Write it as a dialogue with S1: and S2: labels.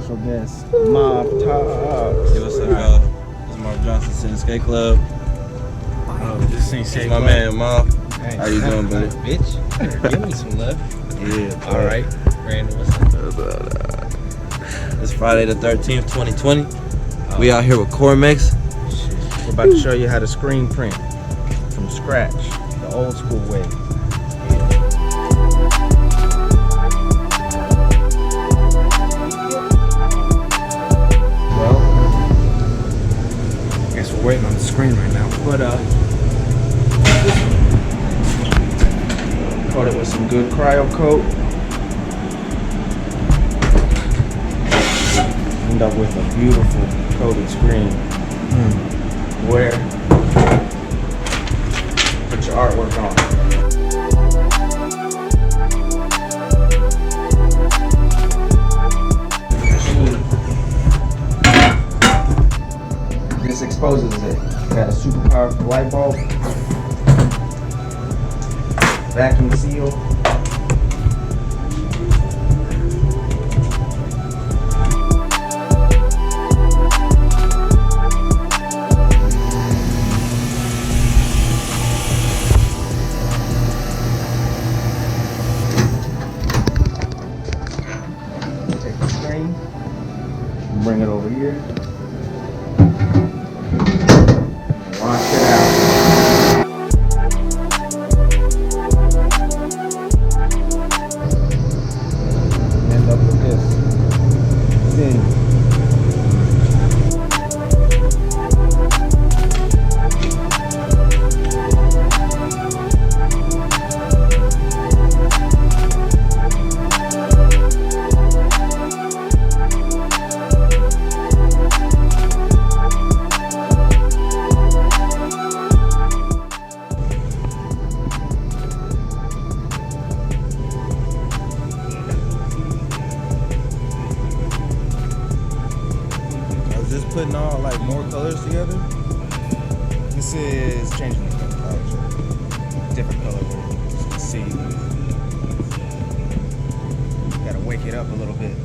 S1: special guest, Mob Talks.
S2: Hey, what's up, y'all? This is Mark Johnson, SynSkateXlub.
S1: Oh, this ain't
S2: This is my man, Mob.
S1: Hey,
S2: how you doing, buddy?
S1: Bitch, give me some love.
S2: Yeah.
S1: All right, Brandon, what's up?
S2: It's Friday the 13th, 2020. We out here with Cormex.
S1: We're about to show you how to screen print from scratch, the old school way. Well, I guess we're waiting on the screen right now. But coat it with some good cryo coat. End up with a beautiful coated screen. Where put your artwork on. This exposes it. Got a super powerful light bulb, vacuum seal. Bring it over here. Wash it out. End up with this. Thin.
S2: Is this putting all like more colors together?
S1: This is changing the color. Different color where you can see. Gotta wake it up a little bit.